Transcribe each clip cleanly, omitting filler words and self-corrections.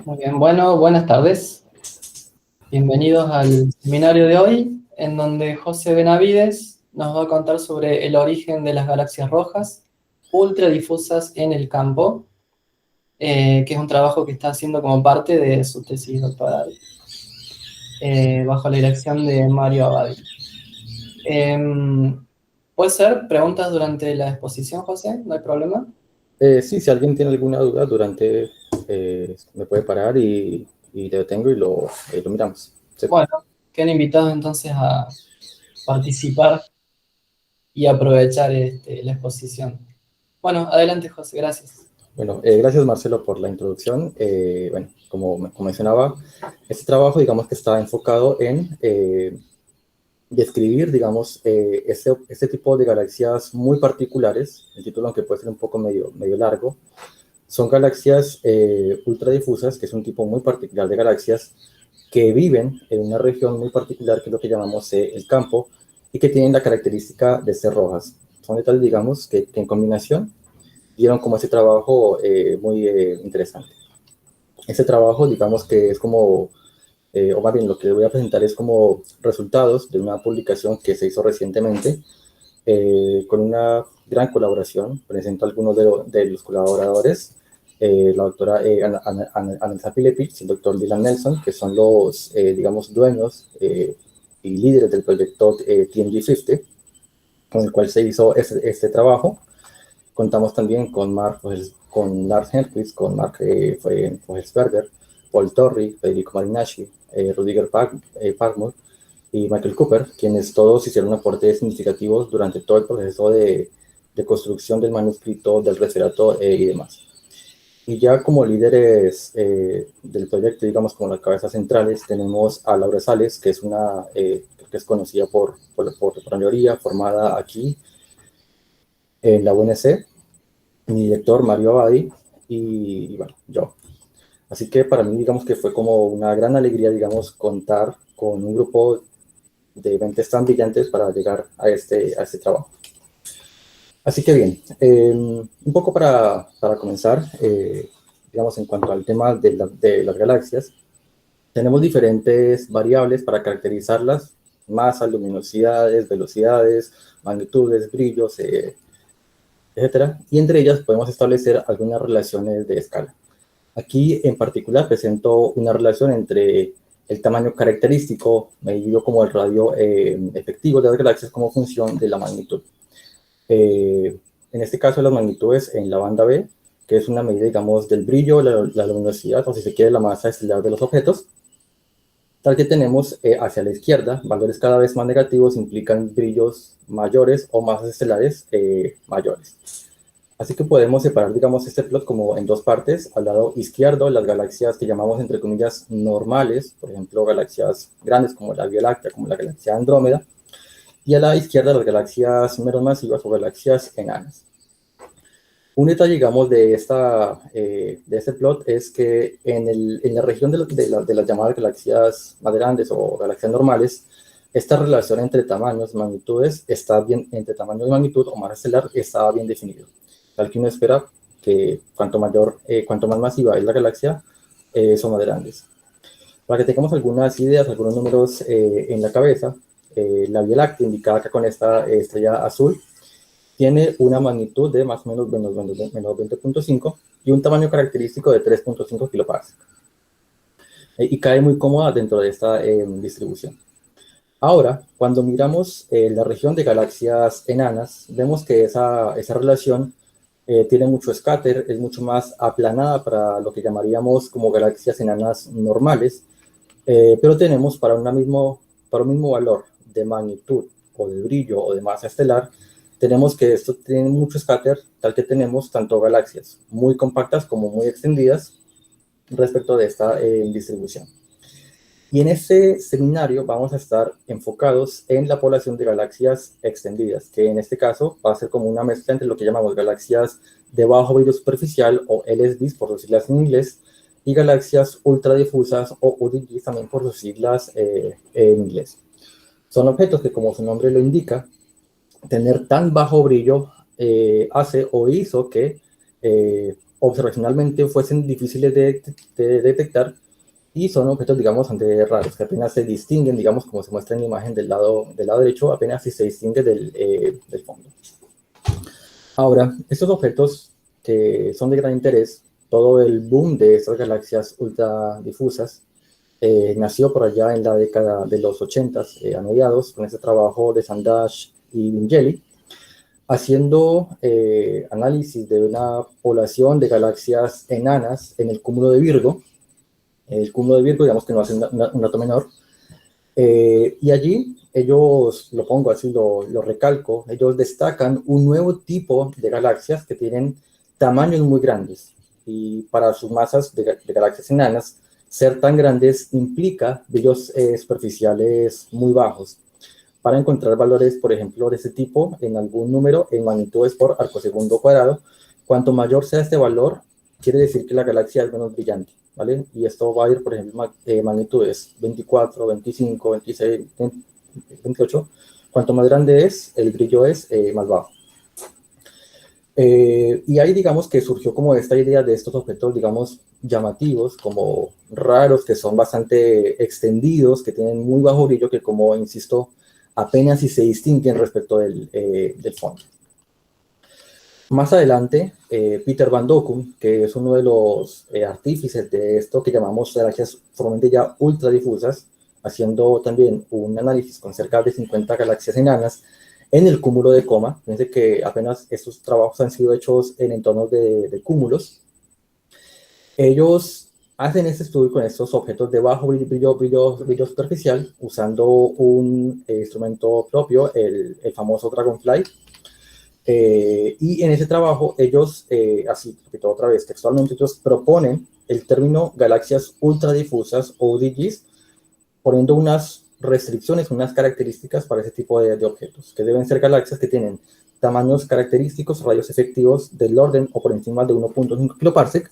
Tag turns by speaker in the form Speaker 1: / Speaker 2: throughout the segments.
Speaker 1: Muy bien, bueno, buenas tardes. Bienvenidos al seminario de hoy, en donde José Benavides nos va a contar sobre el origen de las galaxias rojas ultradifusas en el campo, que es un trabajo que está haciendo como parte de su tesis doctoral, bajo la dirección de Mario Abadi. ¿Puede ser preguntas durante la exposición, José? ¿No hay problema?
Speaker 2: Sí, si alguien tiene alguna duda durante, me puede parar y te detengo y lo miramos. Sí.
Speaker 1: Bueno, quedan invitados entonces a participar y aprovechar la exposición. Bueno, adelante, José, gracias.
Speaker 2: Bueno, gracias Marcelo por la introducción. Bueno, como mencionaba, este trabajo, digamos que está enfocado en describir, digamos, este tipo de galaxias muy particulares. El título, aunque puede ser un poco medio largo, son galaxias ultradifusas, que es un tipo muy particular de galaxias que viven en una región muy particular, que es lo que llamamos el campo, y que tienen la característica de ser rojas. Son de tal, digamos, que en combinación dieron como ese trabajo muy interesante. Ese trabajo, digamos que es como, o más bien lo que voy a presentar es como resultados de una publicación que se hizo recientemente con una gran colaboración. Presento algunos de los colaboradores, la doctora Anelsa Pilepich y el doctor Dylan Nelson, que son los, digamos, dueños y líderes del proyecto TNG50, con el cual se hizo este trabajo. Contamos también con con Lars Henriksen, con Mark Fogelsberger, Paul Torrey, Federico Marinacci, Rudiger Parkmore y Michael Cooper, quienes todos hicieron aportes significativos durante todo el proceso de construcción del manuscrito, del referato y demás. Y ya como líderes del proyecto, digamos como las cabezas centrales, tenemos a Laura Sales, que es que es conocida por la mayoría, formada aquí en la UNC, mi director Mario Abadi y bueno, yo. Así que para mí, digamos que fue como una gran alegría, digamos, contar con un grupo de mentes tan brillantes para llegar a este trabajo. Así que bien, un poco para comenzar, digamos, en cuanto al tema de las galaxias, tenemos diferentes variables para caracterizarlas: masa, luminosidades, velocidades, magnitudes, brillos, etcétera. Y entre ellas podemos establecer algunas relaciones de escala. Aquí en particular presento una relación entre el tamaño característico, medido como el radio efectivo de las galaxias, como función de la magnitud. En este caso, las magnitudes en la banda B, que es una medida, digamos, del brillo, la luminosidad, o si se quiere, la masa estelar de los objetos. Tal que tenemos hacia la izquierda, valores cada vez más negativos implican brillos mayores o masas estelares mayores. Así que podemos separar, digamos, este plot como en dos partes. Al lado izquierdo, las galaxias que llamamos, entre comillas, normales, por ejemplo, galaxias grandes como la Vía Láctea, como la galaxia Andrómeda, y a la izquierda, las galaxias menos masivas o galaxias enanas. Un detalle, digamos, de este plot es que en la región de las llamadas galaxias más grandes o galaxias normales, esta relación entre tamaños y magnitudes está bien, entre tamaño y magnitud o masa estelar está bien definido. Tal que uno espera que cuanto más masiva es la galaxia, son más grandes. Para que tengamos algunas ideas, algunos números en la cabeza, la Vía Láctea, indicada acá con esta estrella azul, tiene una magnitud de más o menos menos 20.5 y un tamaño característico de 3.5 kiloparsecs. Y cae muy cómoda dentro de esta distribución. Ahora, cuando miramos la región de galaxias enanas, vemos que esa relación tiene mucho scatter, es mucho más aplanada para lo que llamaríamos como galaxias enanas normales, pero tenemos para un mismo valor de magnitud o de brillo o de masa estelar, tenemos que esto tiene mucho scatter, tal que tenemos tanto galaxias muy compactas como muy extendidas respecto de esta distribución. Y en este seminario vamos a estar enfocados en la población de galaxias extendidas, que en este caso va a ser como una mezcla entre lo que llamamos galaxias de bajo brillo superficial o LSBs por sus siglas en inglés, y galaxias ultradifusas o UDGs también por sus siglas en inglés. Son objetos que, como su nombre lo indica, tener tan bajo brillo hace o hizo que observacionalmente fuesen difíciles de detectar, y son objetos, digamos, bastante raros, que apenas se distinguen, digamos, como se muestra en la imagen del lado derecho, apenas si se distingue del fondo. Ahora, estos objetos que son de gran interés, todo el boom de estas galaxias ultradifusas nació por allá en la década de los 80, a mediados, con este trabajo de Sandage y Vingeli, haciendo análisis de una población de galaxias enanas en el cúmulo de Virgo. El cúmulo de Virgo, digamos que no hace un dato menor, y allí ellos, lo pongo así, lo recalco, ellos destacan un nuevo tipo de galaxias que tienen tamaños muy grandes, y para sus masas de galaxias enanas, ser tan grandes implica brillos superficiales muy bajos. Para encontrar valores, por ejemplo, de este tipo en algún número en magnitudes por arcosegundo cuadrado, cuanto mayor sea este valor, quiere decir que la galaxia es menos brillante, ¿vale? Y esto va a ir, por ejemplo, magnitudes 24, 25, 26, 28. Cuanto más grande es, el brillo es más bajo. Y ahí, digamos, que surgió como esta idea de estos objetos, digamos, llamativos, como raros, que son bastante extendidos, que tienen muy bajo brillo, que, como insisto, apenas si se distinguen respecto del fondo. Más adelante, Peter Van Dokkum, que es uno de los artífices de esto que llamamos galaxias formalmente ya ultradifusas, haciendo también un análisis con cerca de 50 galaxias enanas en el cúmulo de Coma. Fíjense que apenas estos trabajos han sido hechos en entornos de cúmulos. Ellos hacen este estudio con estos objetos de bajo brillo superficial, usando un instrumento propio, el famoso Dragonfly. Y en ese trabajo ellos, así, repito otra vez, textualmente, ellos proponen el término galaxias ultradifusas o UDGs, poniendo unas restricciones, unas características para ese tipo de objetos, que deben ser galaxias que tienen tamaños característicos, radios efectivos del orden o por encima de 1.5 kiloparsec,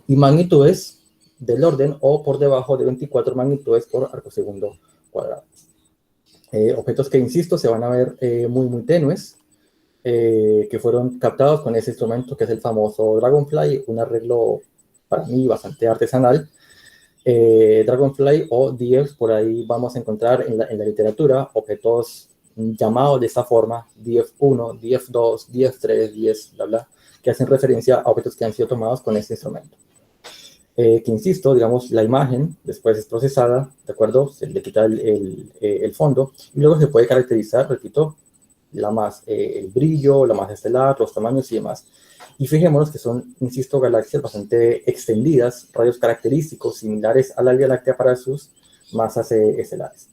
Speaker 2: y magnitudes del orden o por debajo de 24 magnitudes por arcosegundo cuadrado. Objetos que, insisto, se van a ver muy tenues, que fueron captados con ese instrumento que es el famoso Dragonfly, un arreglo para mí bastante artesanal. Dragonfly o DF, por ahí vamos a encontrar en la literatura objetos llamados de esta forma, DF1, DF2, DF3, DF, bla, bla, que hacen referencia a objetos que han sido tomados con este instrumento. Que, insisto, digamos, la imagen después es procesada, ¿de acuerdo? Se le quita el fondo y luego se puede caracterizar, repito, el brillo, la masa estelar, los tamaños y demás. Y fijémonos que son, insisto, galaxias bastante extendidas, rayos característicos similares a la Vía Láctea para sus masas estelares.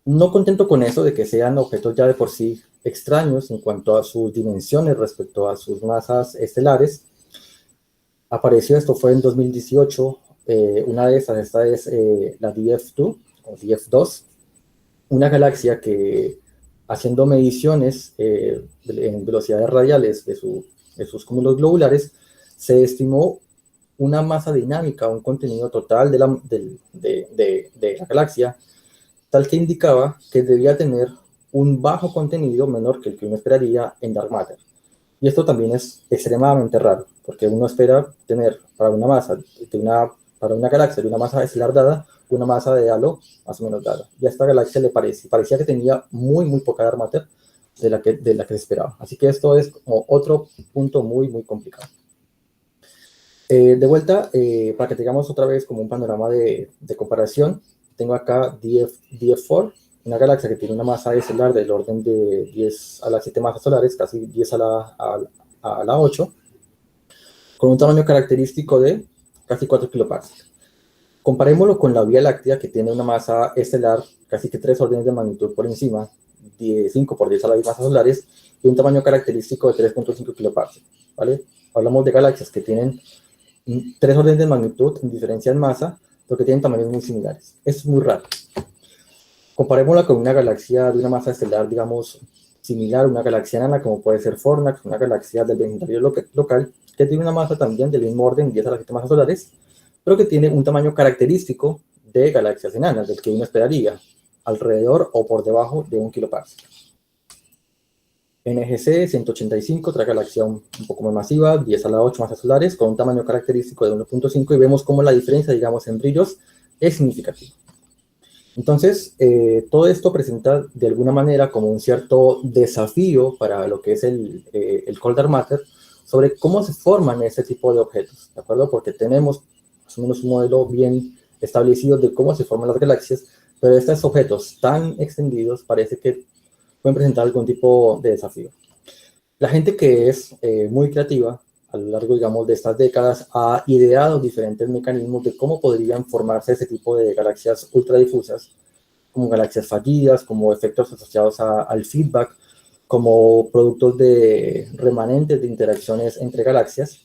Speaker 2: No contento con eso, de que sean objetos ya de por sí extraños en cuanto a sus dimensiones respecto a sus masas estelares, apareció, esto fue en 2018, una de estas, esta es la DF2 o DF2, una galaxia que, haciendo mediciones en velocidades radiales de sus cúmulos globulares, se estimó una masa dinámica, un contenido total de la galaxia, tal que indicaba que debía tener un bajo contenido menor que el que uno esperaría en dark matter. Y esto también es extremadamente raro, porque uno espera tener para una galaxia de una masa estelar dada, una masa de halo más o menos dada. Y a esta galaxia parecía que tenía muy poca dark matter de la que se esperaba. Así que esto es como otro punto muy complicado. De vuelta, para que tengamos otra vez como un panorama de comparación, tengo acá DF4, una galaxia que tiene una masa estelar del orden de 10 a las 7 masas solares, casi 10 a la 8, con un tamaño característico de casi 4 kiloparsecs. Comparémoslo con la Vía Láctea, que tiene una masa estelar casi que 3 órdenes de magnitud por encima, 5 por 10 a las 10 masas solares, y un tamaño característico de 3.5 kiloparsecs, ¿vale? Hablamos de galaxias que tienen 3 órdenes de magnitud en diferencia en masa, porque tienen tamaños muy similares. Es muy raro. Comparémosla con una galaxia de una masa estelar, digamos, similar, una galaxia enana, como puede ser Fornax, una galaxia del vecindario local, que tiene una masa también del mismo orden, 10 a las 7 masas solares, pero que tiene un tamaño característico de galaxias enanas, del que uno esperaría, alrededor o por debajo de 1 kiloparsec. NGC 185, otra galaxia un poco más masiva, 10 a la 8 masas solares, con un tamaño característico de 1.5, y vemos cómo la diferencia, digamos, en brillos es significativa. Entonces, todo esto presenta de alguna manera como un cierto desafío para lo que es el Cold Dark Matter, sobre cómo se forman ese tipo de objetos, ¿de acuerdo? Porque tenemos más o menos un modelo bien establecido de cómo se forman las galaxias, pero estos objetos tan extendidos parece que pueden presentar algún tipo de desafío. La gente que es muy creativa a lo largo, digamos, de estas décadas ha ideado diferentes mecanismos de cómo podrían formarse ese tipo de galaxias ultradifusas, como galaxias fallidas, como efectos asociados al feedback, como productos de remanentes de interacciones entre galaxias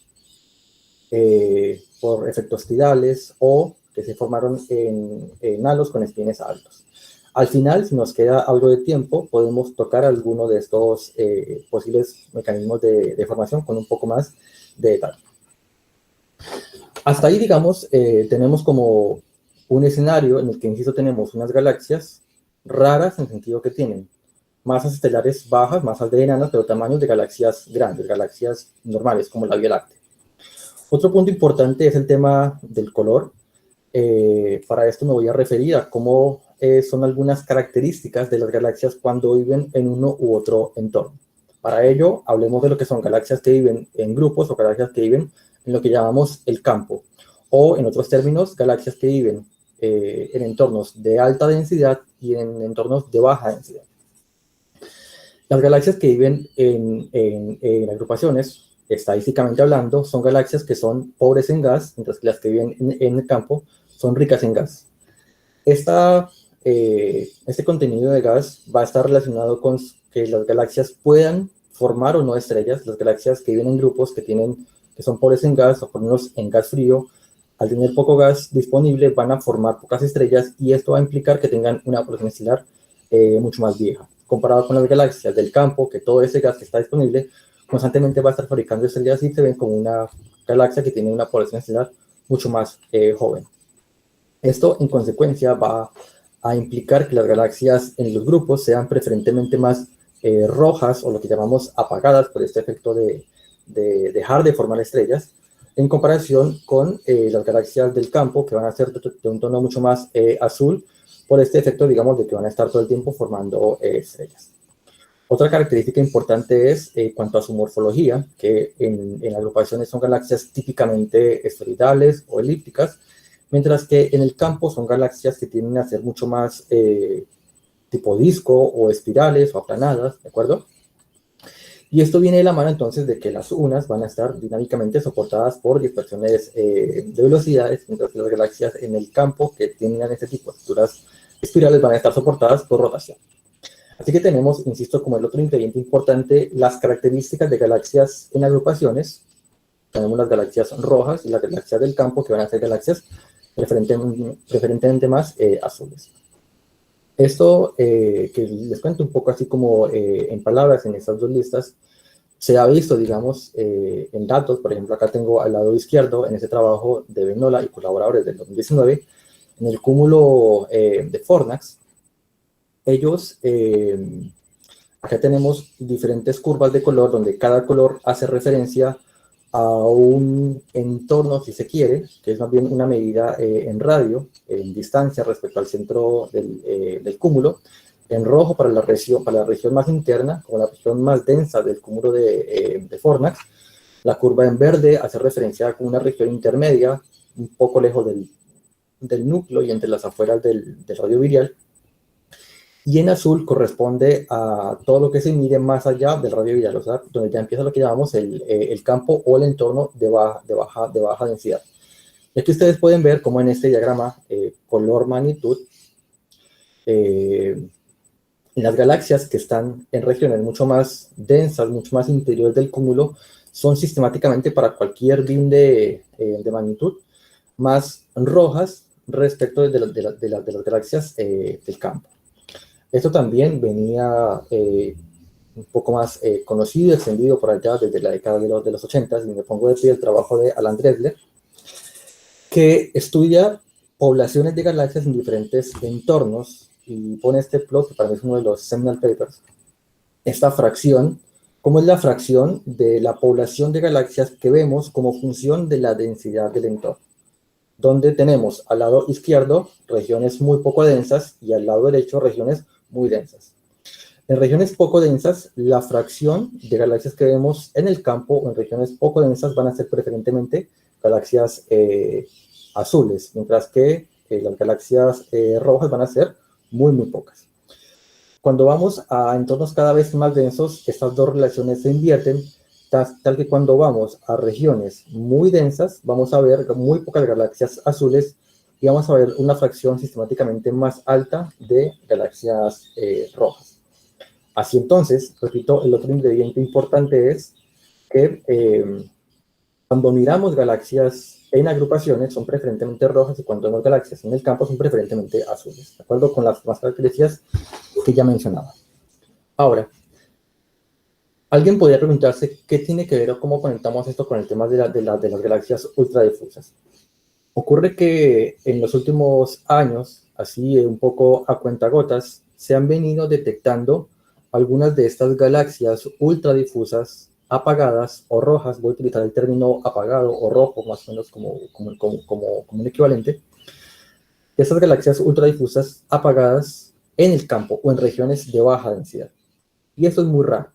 Speaker 2: por efectos tidales o que se formaron en halos con espines altos. Al final, si nos queda algo de tiempo, podemos tocar alguno de estos posibles mecanismos de formación con un poco más de detalle. Hasta ahí, digamos, tenemos como un escenario en el que, insisto, tenemos unas galaxias raras en el sentido que tienen masas estelares bajas, masas de enanas, pero tamaños de galaxias grandes, galaxias normales, como la Vía Láctea. Otro punto importante es el tema del color. Para esto me voy a referir a cómo son algunas características de las galaxias cuando viven en uno u otro entorno. Para ello, hablemos de lo que son galaxias que viven en grupos o galaxias que viven en lo que llamamos el campo, o en otros términos, galaxias que viven en entornos de alta densidad y en entornos de baja densidad. Las galaxias que viven en agrupaciones, estadísticamente hablando, son galaxias que son pobres en gas, mientras que las que viven en el campo son ricas en gas. Este contenido de gas va a estar relacionado con que las galaxias puedan formar o no estrellas. Las galaxias que viven en grupos que son pobres en gas o por lo menos en gas frío, al tener poco gas disponible van a formar pocas estrellas, y esto va a implicar que tengan una población estelar mucho más vieja. Comparado con las galaxias del campo, que todo ese gas que está disponible constantemente va a estar fabricando estrellas, y se ven como una galaxia que tiene una población estelar mucho más joven. Esto, en consecuencia, va a implicar que las galaxias en los grupos sean preferentemente más rojas, o lo que llamamos apagadas, por este efecto de dejar de formar estrellas, en comparación con las galaxias del campo, que van a ser de un tono mucho más azul, por este efecto, digamos, de que van a estar todo el tiempo formando estrellas. Otra característica importante es cuanto a su morfología, que en agrupaciones son galaxias típicamente esferoidales o elípticas, mientras que en el campo son galaxias que tienden a ser mucho más tipo disco o espirales o aplanadas, ¿de acuerdo? Y esto viene de la mano entonces de que las unas van a estar dinámicamente soportadas por dispersiones de velocidades, mientras que las galaxias en el campo que tienen este tipo de estructuras espirales van a estar soportadas por rotación. Así que tenemos, insisto, como el otro ingrediente importante, las características de galaxias en agrupaciones. Tenemos las galaxias rojas y las galaxias del campo, que van a ser galaxias preferentemente más azules. Esto que les cuento un poco así como en palabras en estas dos listas, se ha visto, digamos, en datos. Por ejemplo, acá tengo al lado izquierdo, en ese trabajo de Benola y colaboradores del 2019, en el cúmulo de Fornax, ellos, acá tenemos diferentes curvas de color, donde cada color hace referencia a un entorno, si se quiere, que es más bien una medida en radio, en distancia respecto al centro del cúmulo. En rojo para la región más interna, como la región más densa del cúmulo de Fornax. La curva en verde hace referencia a una región intermedia, un poco lejos del núcleo y entre las afueras del radio virial. Y en azul corresponde a todo lo que se mide más allá del radio virial, o sea, donde ya empieza lo que llamamos el campo o el entorno de baja densidad. Y aquí ustedes pueden ver cómo en este diagrama color-magnitud, las galaxias que están en regiones mucho más densas, mucho más interiores del cúmulo, son sistemáticamente para cualquier BIM de magnitud más rojas respecto de las galaxias del campo. Esto también venía un poco más conocido y extendido por allá desde la década de los 80, y me pongo de pie el trabajo de Alan Dressler, que estudia poblaciones de galaxias en diferentes entornos, y pone este plot, que para mí es uno de los seminal papers, esta fracción cómo es la fracción de la población de galaxias que vemos como función de la densidad del entorno, donde tenemos al lado izquierdo regiones muy poco densas y al lado derecho regiones muy densas. En regiones poco densas, la fracción de galaxias que vemos en el campo o en regiones poco densas van a ser preferentemente galaxias azules, mientras que las galaxias rojas van a ser muy, muy pocas. Cuando vamos a entornos cada vez más densos, estas dos relaciones se invierten, tal que cuando vamos a regiones muy densas, vamos a ver muy pocas galaxias azules y vamos a ver una fracción sistemáticamente más alta de galaxias rojas. Así entonces, repito, el otro ingrediente importante es que cuando miramos galaxias en agrupaciones son preferentemente rojas y cuando vemos galaxias en el campo son preferentemente azules, de acuerdo con las demás características que ya mencionaba. Ahora, alguien podría preguntarse qué tiene que ver o cómo conectamos esto con el tema de las galaxias ultradifusas. Ocurre que en los últimos años, así un poco a cuentagotas, se han venido detectando algunas de estas galaxias ultradifusas apagadas o rojas. Voy a utilizar el término apagado o rojo más o menos como un equivalente. Estas galaxias ultradifusas apagadas en el campo o en regiones de baja densidad. Y eso es muy raro,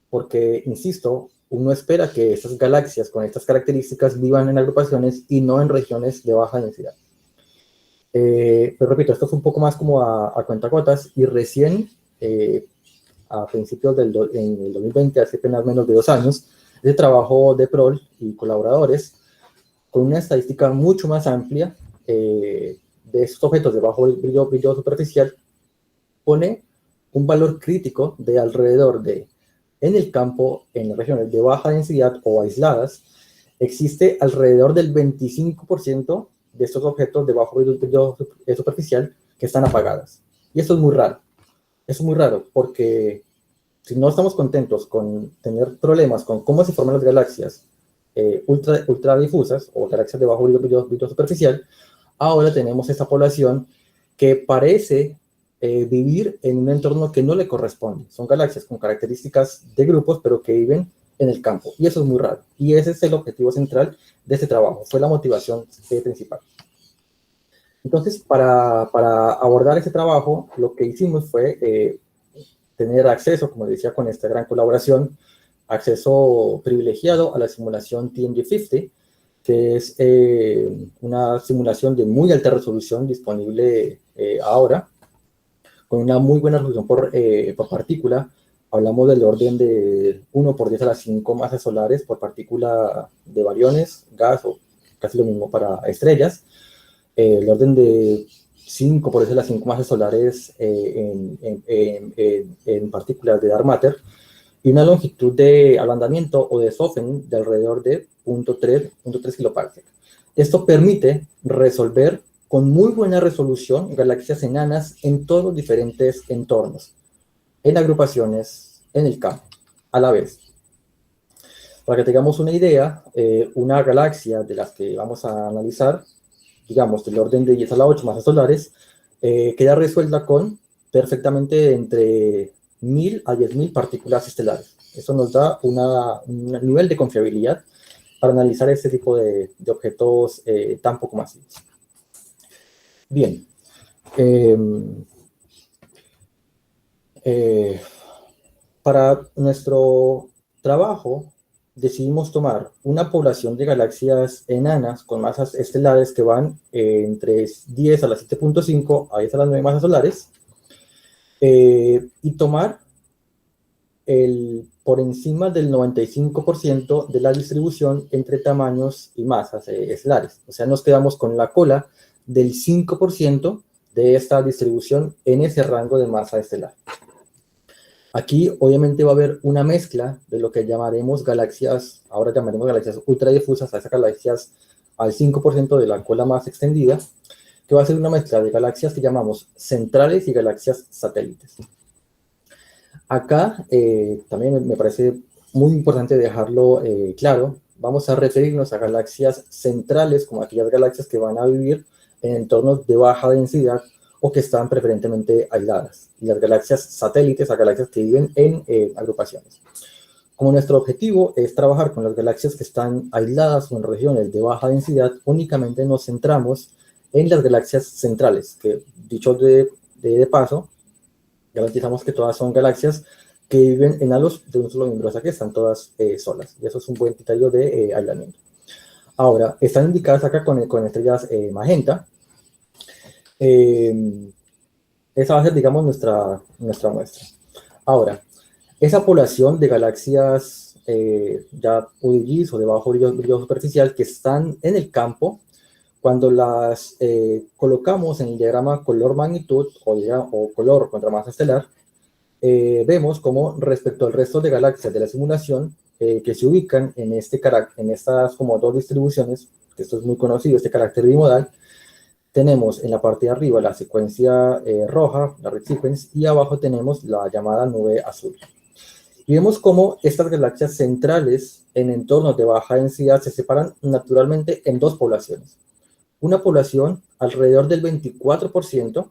Speaker 2: porque, insisto, uno espera que estas galaxias con estas características vivan en agrupaciones y no en regiones de baja densidad. Pero repito, esto fue un poco más como a cuentagotas y recién a principios en el 2020, hace apenas menos de 2 años, de trabajo de Prol y colaboradores con una estadística mucho más amplia de estos objetos de bajo brillo superficial, pone un valor crítico de alrededor de, en el campo, en regiones de baja densidad o aisladas, existe alrededor del 25% de estos objetos de bajo brillo superficial que están apagadas. Y eso es muy raro. Eso es muy raro porque si no estamos contentos con tener problemas con cómo se forman las galaxias ultra difusas o galaxias de bajo brillo superficial, ahora tenemos esta población que parece vivir en un entorno que no le corresponde. Son galaxias con características de grupos, pero que viven en el campo. Y eso es muy raro. Y ese es el objetivo central de este trabajo. Fue la motivación principal. Entonces, para abordar ese trabajo, lo que hicimos fue tener acceso, como decía, con esta gran colaboración, acceso privilegiado a la simulación TMG50, que es una simulación de muy alta resolución disponible ahora, con una muy buena resolución por partícula. Hablamos del orden de 1 por 10 a la 5 masas solares por partícula de bariones, gas o casi lo mismo para estrellas. El orden de 5 por 10 a la 5 masas solares en partículas de dark matter y una longitud de ablandamiento o de softening de alrededor de 0.3 kiloparsec. Esto permite resolver con muy buena resolución galaxias enanas en todos los diferentes entornos, en agrupaciones, en el campo, a la vez. Para que tengamos una idea, una galaxia de las que vamos a analizar, digamos, del orden de 10 a la 8 masas solares, queda resuelta con perfectamente entre 1000 a 10.000 partículas estelares. Eso nos da un nivel de confiabilidad para analizar este tipo de objetos tan poco masivos. Bien. Para nuestro trabajo decidimos tomar una población de galaxias enanas con masas estelares que van entre 10 a la 7.5 a 10 a las 9 masas solares y tomar por encima del 95% de la distribución entre tamaños y masas estelares. O sea, nos quedamos con la cola del 5% de esta distribución en ese rango de masa estelar. Aquí obviamente va a haber una mezcla de lo que llamaremos galaxias, ahora llamaremos galaxias ultradifusas, a esas galaxias al 5% de la cola más extendida, que va a ser una mezcla de galaxias que llamamos centrales y galaxias satélites. Acá también me parece muy importante dejarlo claro, vamos a referirnos a galaxias centrales como aquellas galaxias que van a vivir en entornos de baja densidad o que están preferentemente aisladas, y las galaxias satélites a galaxias que viven en agrupaciones. Como nuestro objetivo es trabajar con las galaxias que están aisladas o en regiones de baja densidad, únicamente nos centramos en las galaxias centrales, que dicho de paso, garantizamos que todas son galaxias que viven en halos de un solo miembro, o sea que están todas solas, y eso es un buen criterio de aislamiento. Ahora, están indicadas acá con estrellas magenta. Esa va a ser, digamos, nuestra muestra. Ahora, esa población de galaxias ya UDGs o de bajo brillo superficial que están en el campo, cuando las colocamos en el diagrama color-magnitud o color contra masa estelar, vemos como respecto al resto de galaxias de la simulación que se ubican en estas como dos distribuciones, que esto es muy conocido, este carácter bimodal, tenemos en la parte de arriba la secuencia roja, la red sequence, y abajo tenemos la llamada nube azul. Y vemos cómo estas galaxias centrales en entornos de baja densidad se separan naturalmente en dos poblaciones. Una población alrededor del 24%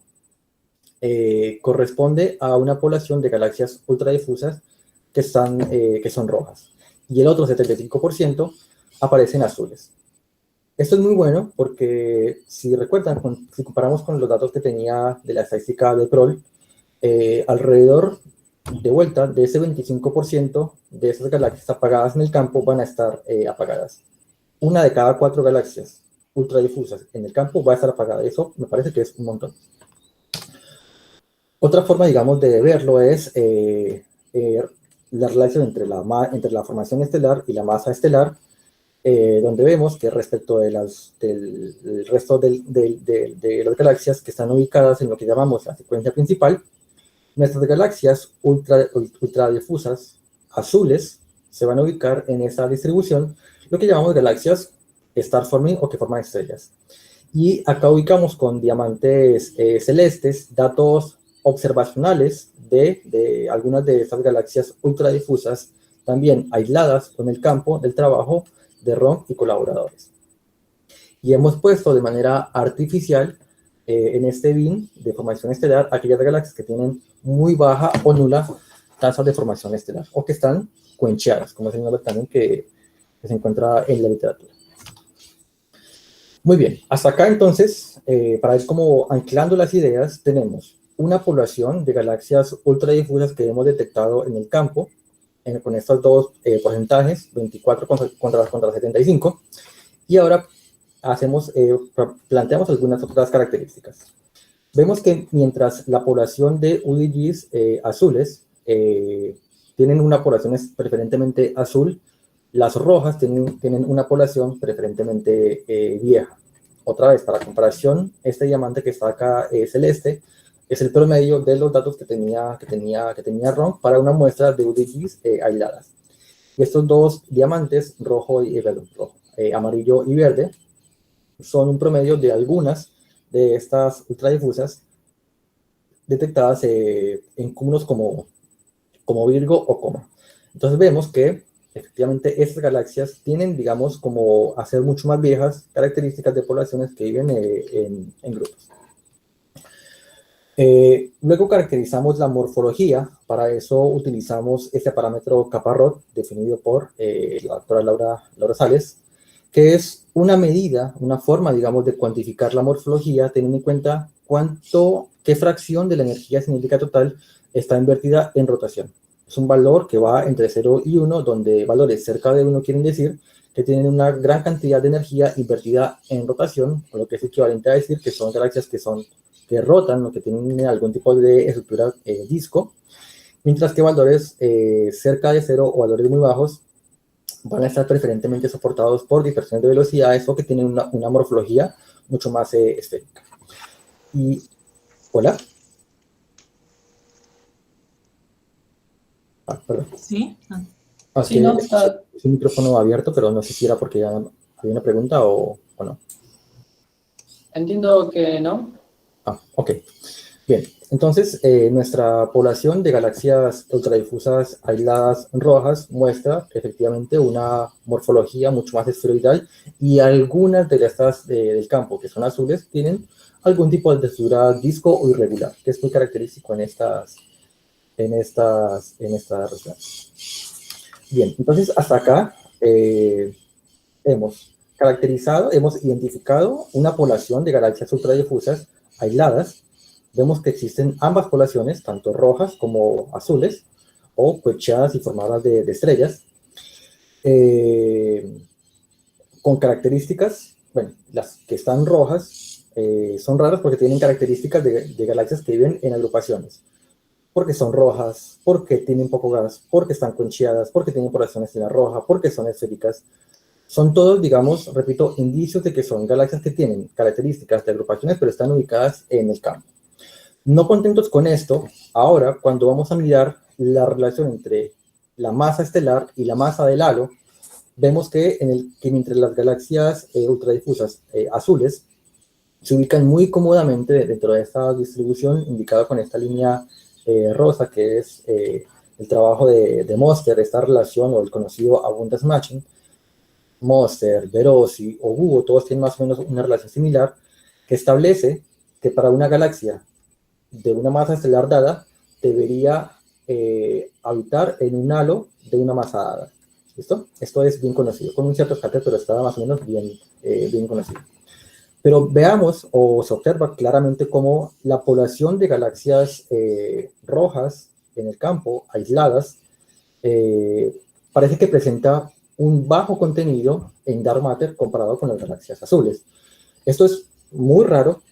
Speaker 2: corresponde a una población de galaxias ultradifusas que son rojas. Y el otro 75% aparecen azules. Esto es muy bueno porque, si recuerdan, si comparamos con los datos que tenía de la estadística de PROL, alrededor de vuelta de ese 25% de esas galaxias apagadas en el campo van a estar apagadas. Una de cada 4 galaxias ultradifusas en el campo va a estar apagada. Eso me parece que es un montón. Otra forma, digamos, de verlo es la relación entre la formación estelar y la masa estelar, donde vemos que respecto del resto de las galaxias que están ubicadas en lo que llamamos la secuencia principal, nuestras galaxias ultradifusas azules se van a ubicar en esa distribución, lo que llamamos galaxias star forming o que forman estrellas. Y acá ubicamos con diamantes celestes datos observacionales de algunas de estas galaxias ultradifusas, también aisladas con el campo del trabajo de Ron y colaboradores. Y hemos puesto de manera artificial en este bin de formación estelar aquellas galaxias que tienen muy baja o nula tasa de formación estelar, o que están quencheadas, como es el nombre también que se encuentra en la literatura. Muy bien, hasta acá entonces, para ir como anclando las ideas, tenemos una población de galaxias ultradifusas que hemos detectado en el campo, con estos dos porcentajes, 24 contra 75, y ahora planteamos algunas otras características. Vemos que mientras la población de UDGs azules tienen una población preferentemente azul, las rojas tienen una población preferentemente vieja. Otra vez, para comparación, este diamante que está acá celeste es el promedio de los datos que tenía Ron para una muestra de UDGs aisladas. Y estos dos diamantes, amarillo y verde, son un promedio de algunas de estas ultradifusas detectadas en cúmulos como Virgo o Coma. Entonces vemos que efectivamente estas galaxias tienen, digamos, como a ser mucho más viejas, características de poblaciones que viven en grupos. Luego caracterizamos la morfología. Para eso utilizamos este parámetro kappa-Rho definido por la doctora Laura Sales, que es una medida, una forma, digamos, de cuantificar la morfología teniendo en cuenta qué fracción de la energía cinética total está invertida en rotación. Es un valor que va entre 0 y 1, donde valores cerca de 1 quieren decir que tienen una gran cantidad de energía invertida en rotación, con lo que es equivalente a decir que son galaxias que rotan o que tienen algún tipo de estructura disco, mientras que valores cerca de 0 o valores muy bajos van a estar preferentemente soportados por dispersión de velocidades o que tienen una morfología mucho más esférica. Y, ¿hola? Perdón.
Speaker 3: ¿Sí?
Speaker 1: Sí, no,
Speaker 2: es un micrófono abierto, pero no sé si era porque había una pregunta o no.
Speaker 1: Entiendo que no.
Speaker 2: Ok. Bien, entonces nuestra población de galaxias ultradifusas aisladas rojas muestra efectivamente una morfología mucho más esferoidal, y algunas de estas del campo que son azules tienen algún tipo de textura disco o irregular, que es muy característico en estas regiones. Bien, entonces hasta acá hemos hemos identificado una población de galaxias ultradifusas aisladas. Vemos que existen ambas poblaciones, tanto rojas como azules, o cuecheadas y formadas de estrellas, con características, bueno, las que están rojas son raras porque tienen características de galaxias que viven en agrupaciones, porque son rojas, porque tienen poco gas, porque están concheadas, porque tienen poblaciones estelar roja, porque son esféricas. Son todos, digamos, repito, indicios de que son galaxias que tienen características de agrupaciones, pero están ubicadas en el campo. No contentos con esto, ahora cuando vamos a mirar la relación entre la masa estelar y la masa del halo, vemos que, mientras las galaxias ultradifusas azules se ubican muy cómodamente dentro de esta distribución indicada con esta línea rosa, que es el trabajo de Moster, esta relación o el conocido abundance matching. Moster, Verosi o Hugo, todos tienen más o menos una relación similar que establece que para una galaxia de una masa estelar dada debería habitar en un halo de una masa dada. ¿Listo? Esto es bien conocido, con un cierto escate, pero está más o menos bien conocido. Pero veamos, o se observa claramente cómo la población de galaxias rojas en el campo, aisladas, parece que presenta un bajo contenido en dark matter comparado con las galaxias azules. Esto es muy raro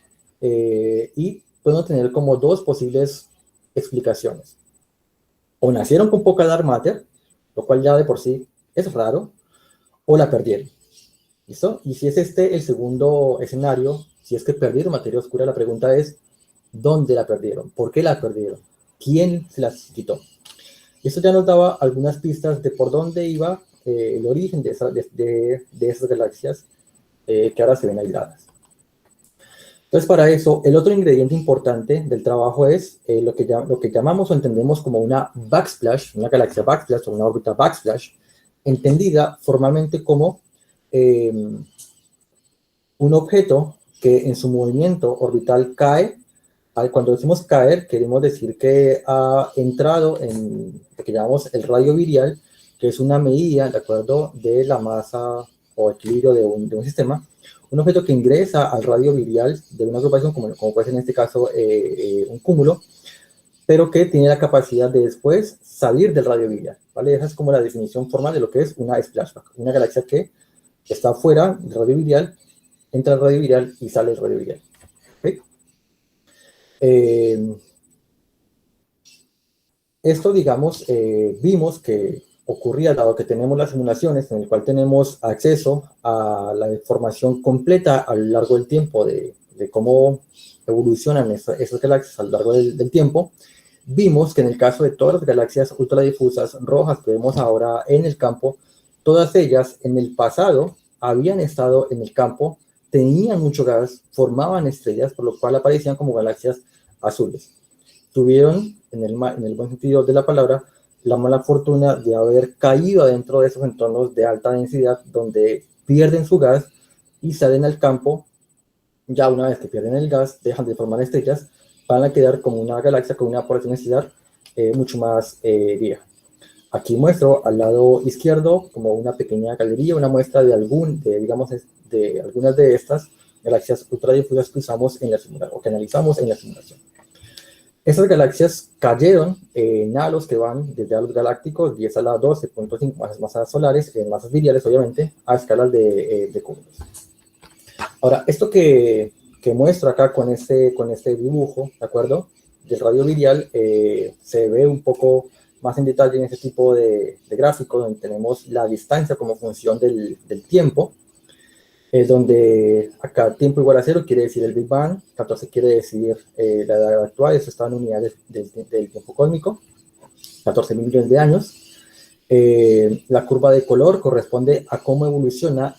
Speaker 2: y podemos tener como dos posibles explicaciones. O nacieron con poca dark matter, lo cual ya de por sí es raro, o la perdieron. ¿Listo? Y si es este el segundo escenario, si es que perdieron materia oscura, la pregunta es, ¿dónde la perdieron? ¿Por qué la perdieron? ¿Quién se las quitó? Esto ya nos daba algunas pistas de por dónde iba el origen de esas galaxias que ahora se ven aisladas. Entonces, para eso, el otro ingrediente importante del trabajo es lo que llamamos o entendemos como una backsplash, una galaxia backsplash o una órbita backsplash, entendida formalmente como un objeto que en su movimiento orbital cae. Cuando decimos caer, queremos decir que ha entrado en lo que llamamos el radio virial, que es una medida, de acuerdo, de la masa o equilibrio de un sistema. Un objeto que ingresa al radio virial de una agrupación, como puede ser en este caso un cúmulo, pero que tiene la capacidad de después salir del radio virial, ¿vale? Esa es como la definición formal de lo que es una splashback, una galaxia que está fuera del radio virial, entra al radio virial y sale del radio virial. ¿Okay? Esto, digamos, vimos que ocurría dado que tenemos las simulaciones en el cual tenemos acceso a la información completa a lo largo del tiempo de cómo evolucionan esas galaxias a lo largo del tiempo. Vimos que en el caso de todas las galaxias ultradifusas rojas que vemos ahora en el campo, todas ellas en el pasado habían estado en el campo, tenían mucho gas, formaban estrellas, por lo cual aparecían como galaxias azules. Tuvieron, en el buen sentido de la palabra, la mala fortuna de haber caído dentro de esos entornos de alta densidad donde pierden su gas y salen al campo. Ya una vez que pierden el gas, dejan de formar estrellas, van a quedar como una galaxia con una población estelar mucho más vieja. Aquí muestro al lado izquierdo como una pequeña galería, una muestra de algunas de estas galaxias ultradifusas que usamos en la simulación o que analizamos en la simulación. Esas galaxias cayeron en halos que van desde halos galácticos 10 a la 12.5 masas solares, en masas viriales obviamente, a escalas de cúmulos. Ahora, esto que muestro acá con este dibujo, ¿de acuerdo? Del radio virial, se ve un poco más en detalle en este tipo de gráfico, donde tenemos la distancia como función del tiempo, donde acá tiempo igual a 0 quiere decir el Big Bang, 14 quiere decir la edad actual, eso está en unidades del tiempo cósmico, 14 mil millones de años. La curva de color corresponde a cómo evoluciona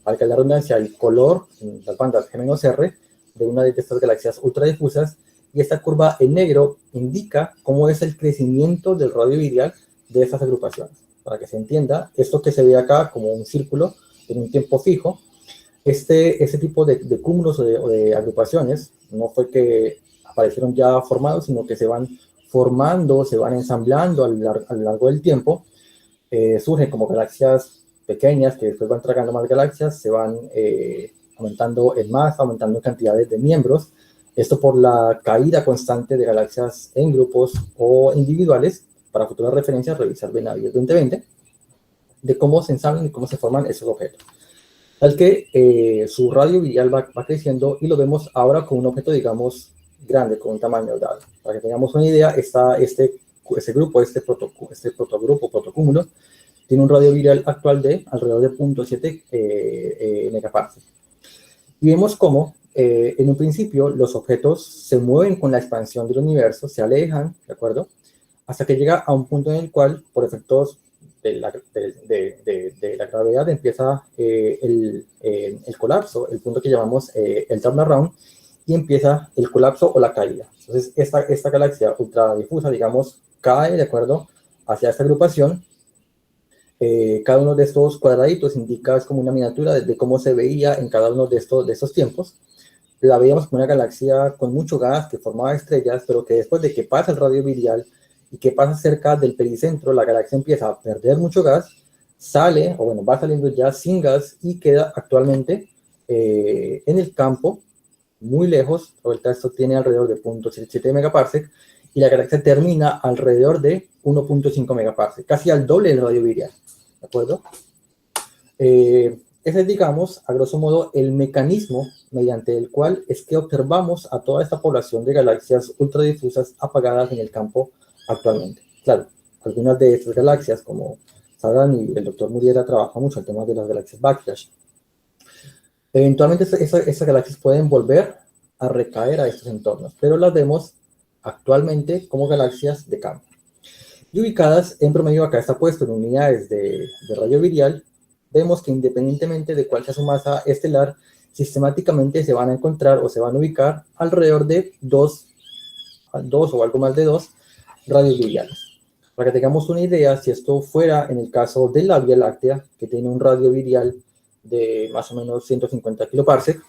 Speaker 2: valga la redundancia, el color en las bandas G-R de una de estas galaxias ultradifusas, y esta curva en negro indica cómo es el crecimiento del radio virial de estas agrupaciones. Para que se entienda, esto que se ve acá como un círculo en un tiempo fijo, este tipo de cúmulos o de agrupaciones no fue que aparecieron ya formados, sino que se van formando, se van ensamblando a lo largo del tiempo, surgen como galaxias pequeñas que después van tragando más galaxias, se van aumentando en masa, aumentando en cantidades de miembros. Esto por la caída constante de galaxias en grupos o individuales. Para futuras referencias, revisar Benavides 2020, de cómo se ensamblan y cómo se forman esos objetos. Tal que su radio virial va creciendo y lo vemos ahora con un objeto, digamos, grande, con un tamaño dado. Para que tengamos una idea, está este grupo, este protogrupo, protocúmulo, tiene un radio virial actual de alrededor de 0.7 megaparsec. Y vemos cómo, en un principio, los objetos se mueven con la expansión del universo, se alejan, ¿de acuerdo? Hasta que llega a un punto en el cual, por efectos de la gravedad, empieza el colapso, el punto que llamamos el turnaround, y empieza el colapso o la caída. Entonces, esta galaxia ultradifusa, digamos, cae, ¿de acuerdo?, hacia esta agrupación. Cada uno de estos cuadraditos indica, es como una miniatura de cómo se veía en cada uno de estos tiempos. La veíamos como una galaxia con mucho gas que formaba estrellas, pero que después de que pasa el radio virial y que pasa cerca del pericentro, la galaxia empieza a perder mucho gas, sale, o bueno, va saliendo ya sin gas y queda actualmente en el campo, muy lejos. Ahorita esto tiene alrededor de 0.7 megaparsec, y la galaxia termina alrededor de 1.5 megaparsec, casi al doble del radio virial, ¿de acuerdo? Ese es, digamos, a grosso modo, el mecanismo mediante el cual es que observamos a toda esta población de galaxias ultradifusas apagadas en el campo actualmente. Claro, algunas de estas galaxias, como sabrán, y el doctor Muriera trabaja mucho el tema de las galaxias backflash, eventualmente esas galaxias pueden volver a recaer a estos entornos, pero las vemos actualmente como galaxias de campo. Y ubicadas en promedio, acá está puesto en unidades de radio virial, vemos que independientemente de cuál sea su masa estelar, sistemáticamente se van a encontrar o se van a ubicar alrededor de dos o algo más de 2 radios viriales. Para que tengamos una idea, si esto fuera en el caso de la Vía Láctea, que tiene un radio virial de más o menos 150 kiloparsec,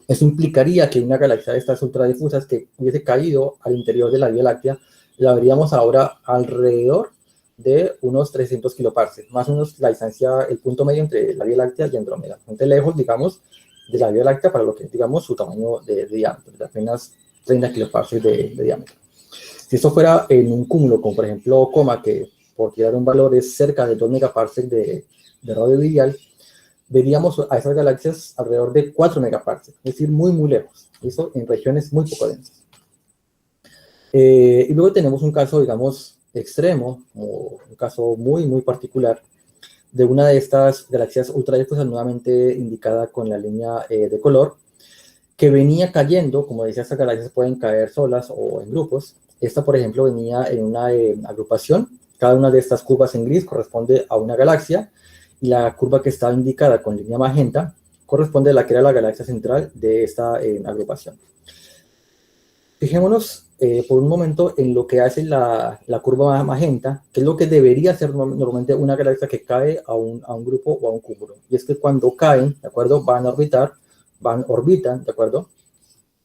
Speaker 2: eso implicaría que una galaxia de estas ultradifusas que hubiese caído al interior de la Vía Láctea, la veríamos ahora alrededor de unos 300 kiloparsec, más o menos la distancia, el punto medio entre la Vía Láctea y Andrómeda, bastante lejos, digamos, de la Vía Láctea para lo que, digamos, su tamaño de diámetro, de apenas 30 kiloparsec de diámetro. Si esto fuera en un cúmulo, como por ejemplo Coma, que por tirar un valor es cerca de 2 megaparsec de radio virial, veríamos a esas galaxias alrededor de 4 megaparsec, es decir, muy, muy lejos. Eso en regiones muy poco densas. Y luego tenemos un caso, digamos, extremo, o un caso muy, muy particular, de una de estas galaxias ultradifusas, nuevamente indicada con la línea de color, que venía cayendo. Como decía, estas galaxias pueden caer solas o en grupos. Esta, por ejemplo, venía en una agrupación. Cada una de estas curvas en gris corresponde a una galaxia, y la curva que está indicada con línea magenta corresponde a la que era la galaxia central de esta agrupación. Fijémonos por un momento en lo que hace la curva magenta, que es lo que debería ser normalmente una galaxia que cae a un grupo o a un cúmulo. Y es que cuando caen, ¿de acuerdo?, orbitan, ¿de acuerdo?,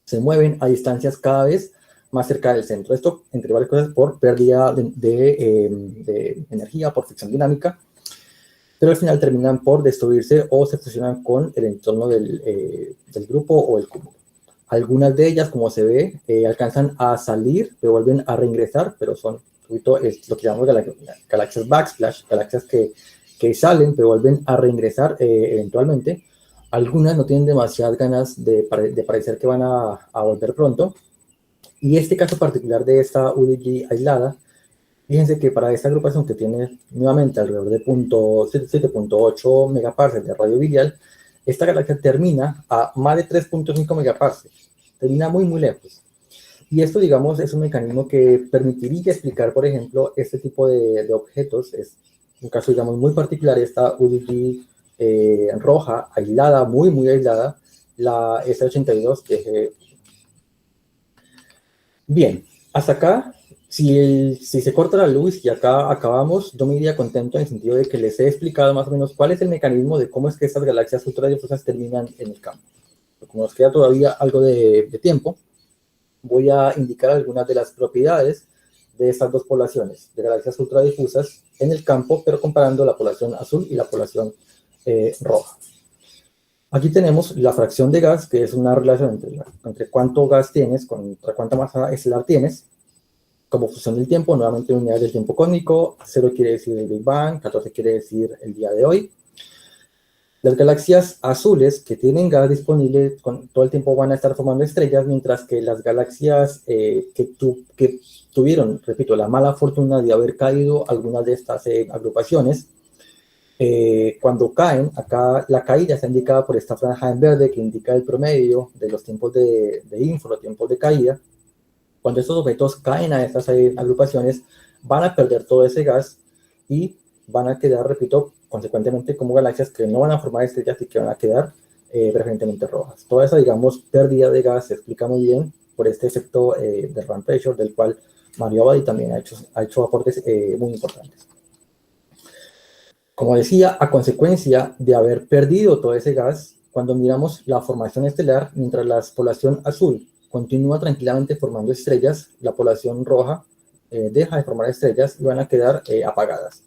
Speaker 2: se mueven a distancias cada vez más cerca del centro. Esto, entre varias cosas, por pérdida de energía, por fricción dinámica, pero al final terminan por destruirse o se fusionan con el entorno del grupo o el cúmulo. Algunas de ellas, como se ve, alcanzan a salir, pero vuelven a reingresar, pero son lo que llamamos galaxias backsplash, galaxias que salen, pero vuelven a reingresar eventualmente. Algunas no tienen demasiadas ganas de parecer que van a volver pronto. Y este caso particular de esta UDG aislada, fíjense que para esta agrupación, que tiene nuevamente alrededor de 7.8 megaparsec de radio virial, esta galaxia termina a más de 3.5 megaparsec, termina muy, muy lejos. Y esto, digamos, es un mecanismo que permitiría explicar, por ejemplo, este tipo de objetos. Es un caso, digamos, muy particular, esta UDG roja, aislada, muy, muy aislada, la S82, que bien, hasta acá, si se corta la luz y acá acabamos, yo me iría contento, en el sentido de que les he explicado más o menos cuál es el mecanismo de cómo es que estas galaxias ultradifusas terminan en el campo. Pero como nos queda todavía algo de tiempo, voy a indicar algunas de las propiedades de estas dos poblaciones de galaxias ultradifusas en el campo, pero comparando la población azul y la población roja. Aquí tenemos la fracción de gas, que es una relación entre cuánto gas tienes contra cuánta masa estelar tienes, como función del tiempo, nuevamente unidades del tiempo cósmico. 0 quiere decir el Big Bang, 14 quiere decir el día de hoy. Las galaxias azules que tienen gas disponible todo el tiempo van a estar formando estrellas, mientras que las galaxias que tuvieron, repito, la mala fortuna de haber caído algunas de estas agrupaciones, cuando caen, acá la caída está indicada por esta franja en verde que indica el promedio de los tiempos de info, los tiempos de caída. Cuando estos objetos caen a estas agrupaciones, van a perder todo ese gas y van a quedar, repito, consecuentemente como galaxias que no van a formar estrellas y que van a quedar preferentemente rojas. Toda esa, digamos, pérdida de gas se explica muy bien por este efecto de Ramp-Pressure, del cual Mario Abadi también ha hecho aportes muy importantes. Como decía, a consecuencia de haber perdido todo ese gas, cuando miramos la formación estelar, mientras la población azul continúa tranquilamente formando estrellas, la población roja deja de formar estrellas y van a quedar apagadas.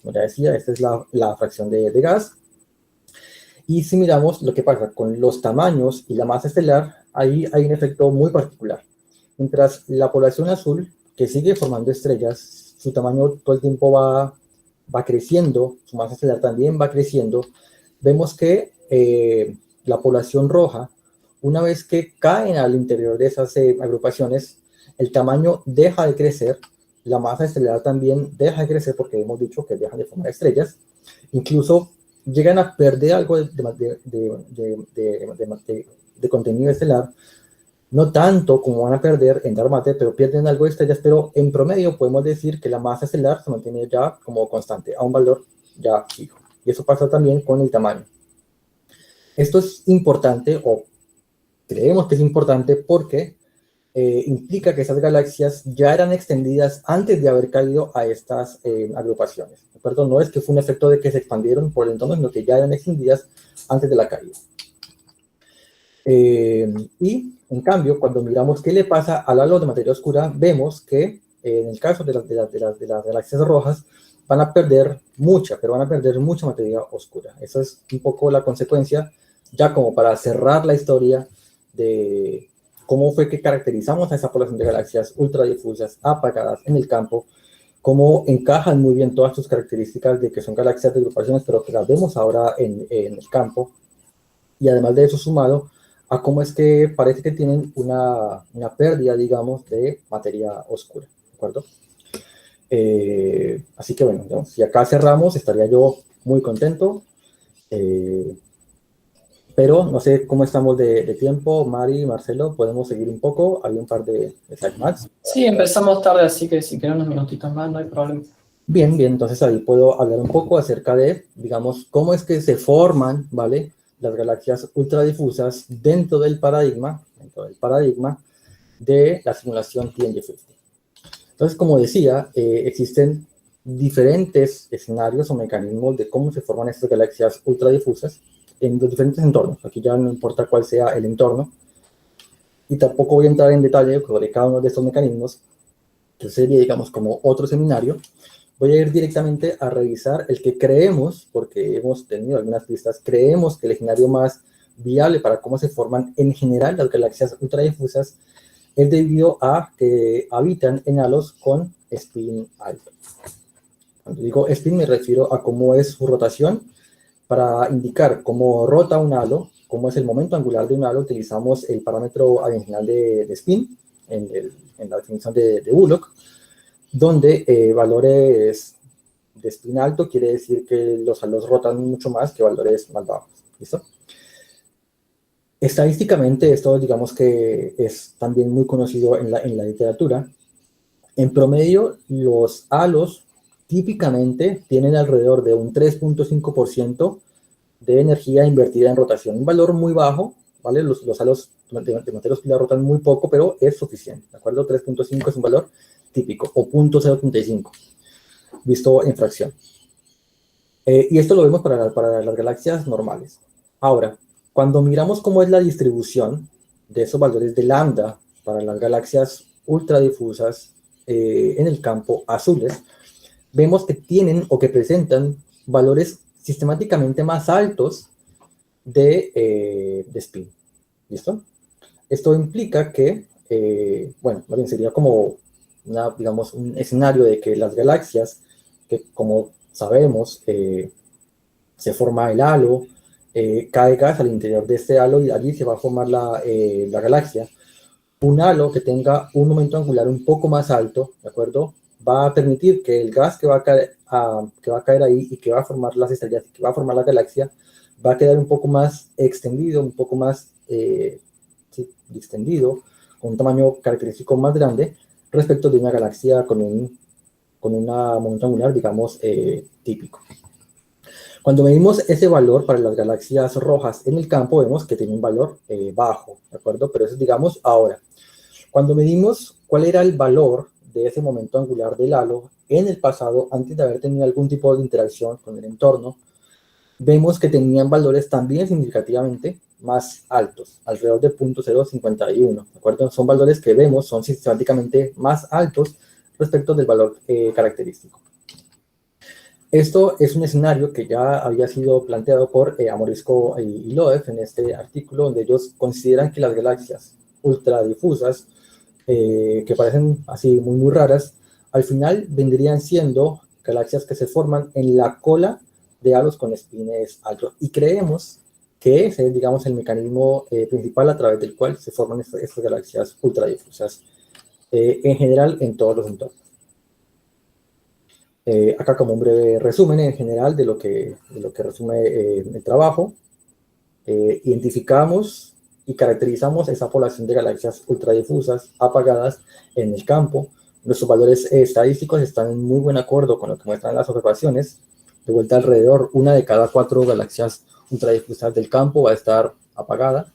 Speaker 2: Como ya decía, esta es la fracción de gas. Y si miramos lo que pasa con los tamaños y la masa estelar, ahí hay un efecto muy particular. Mientras la población azul, que sigue formando estrellas, su tamaño todo el tiempo va creciendo, su masa estelar también va creciendo, vemos que la población roja, una vez que caen al interior de esas agrupaciones, el tamaño deja de crecer, la masa estelar también deja de crecer porque hemos dicho que dejan de formar estrellas, incluso llegan a perder algo de contenido estelar, no tanto como van a perder en dark matter, pero pierden algo de estrellas, pero en promedio podemos decir que la masa estelar se mantiene ya como constante, a un valor ya fijo. Y eso pasa también con el tamaño. Esto es importante, o creemos que es importante, porque implica que esas galaxias ya eran extendidas antes de haber caído a estas agrupaciones. Perdón, no es que fue un efecto de que se expandieron por el entorno, sino que ya eran extendidas antes de la caída. Y en cambio, cuando miramos qué le pasa al halo de materia oscura, vemos que en el caso de las galaxias rojas van a perder mucha, pero van a perder mucha materia oscura. Eso es un poco la consecuencia, ya como para cerrar la historia de cómo fue que caracterizamos a esa población de galaxias ultradifusas apagadas en el campo, cómo encajan muy bien todas sus características de que son galaxias de agrupaciones, pero que las vemos ahora en el campo, y además de eso sumado a cómo es que parece que tienen una pérdida, digamos, de materia oscura, ¿de acuerdo? Así que bueno, ¿no? Si acá cerramos, estaría yo muy contento, pero no sé cómo estamos de tiempo. Mari, Marcelo, podemos seguir un poco, hay un par de slides más.
Speaker 1: Sí, empezamos tarde, así que si quieren unos minutitos más, no hay problema.
Speaker 2: Bien, bien, entonces ahí puedo hablar un poco acerca de, digamos, cómo es que se forman, ¿vale?, las galaxias ultradifusas dentro del paradigma de la simulación TNG50. Entonces, como decía, existen diferentes escenarios o mecanismos de cómo se forman estas galaxias ultradifusas en los diferentes entornos. Aquí ya no importa cuál sea el entorno, y tampoco voy a entrar en detalle sobre cada uno de estos mecanismos, que sería, digamos, como otro seminario. Voy a ir directamente a revisar el que creemos, porque hemos tenido algunas pistas, creemos que el escenario más viable para cómo se forman en general las galaxias ultradifusas es debido a que habitan en halos con spin alto. Cuando digo spin me refiero a cómo es su rotación. Para indicar cómo rota un halo, cómo es el momento angular de un halo, utilizamos el parámetro adicional de spin en la definición de Bullock, donde valores de spin alto quiere decir que los halos rotan mucho más que valores más bajos. ¿Listo? Estadísticamente, esto digamos que es también muy conocido en la literatura. En promedio, los halos típicamente tienen alrededor de un 3.5% de energía invertida en rotación. Un valor muy bajo, ¿vale? Los halos de materia oscura rotan muy poco, pero es suficiente, ¿de acuerdo? 3.5 es un valor típico, o 0.35, visto en fracción. Y esto lo vemos para las galaxias normales. Ahora, cuando miramos cómo es la distribución de esos valores de lambda para las galaxias ultradifusas en el campo azules, vemos que tienen o que presentan valores sistemáticamente más altos de spin. ¿Listo? Esto implica que, bueno, más bien sería como digamos, un escenario de que las galaxias, que como sabemos, se forma el halo, cae gas al interior de este halo y allí se va a formar la galaxia. Un halo que tenga un momento angular un poco más alto, ¿de acuerdo? Va a permitir que el gas que va a caer ahí y que va a formar las estrellas, que va a formar la galaxia, va a quedar un poco más extendido, un poco más sí, extendido, con un tamaño característico más grande respecto de una galaxia con un momento angular, digamos, típico. Cuando medimos ese valor para las galaxias rojas en el campo, vemos que tiene un valor bajo, ¿de acuerdo? Pero eso es, digamos, ahora. Cuando medimos cuál era el valor de ese momento angular del halo en el pasado, antes de haber tenido algún tipo de interacción con el entorno, vemos que tenían valores también significativamente más altos, alrededor de 0.051, ¿de acuerdo? Son valores que vemos, son sistemáticamente más altos respecto del valor característico. Esto es un escenario que ya había sido planteado por Amorisco y Loew en este artículo, donde ellos consideran que las galaxias ultradifusas, que parecen así muy, muy raras, al final vendrían siendo galaxias que se forman en la cola de halos con espines altos. Y creemos que ese es, digamos, el mecanismo principal a través del cual se forman estas galaxias ultradifusas, en general en todos los entornos. Acá como un breve resumen en general de lo que resume el trabajo. Identificamos y caracterizamos esa población de galaxias ultradifusas apagadas en el campo. Nuestros valores estadísticos están en muy buen acuerdo con lo que muestran las observaciones. De vuelta alrededor, una de cada 4 galaxias ultradifusas del campo va a estar apagada.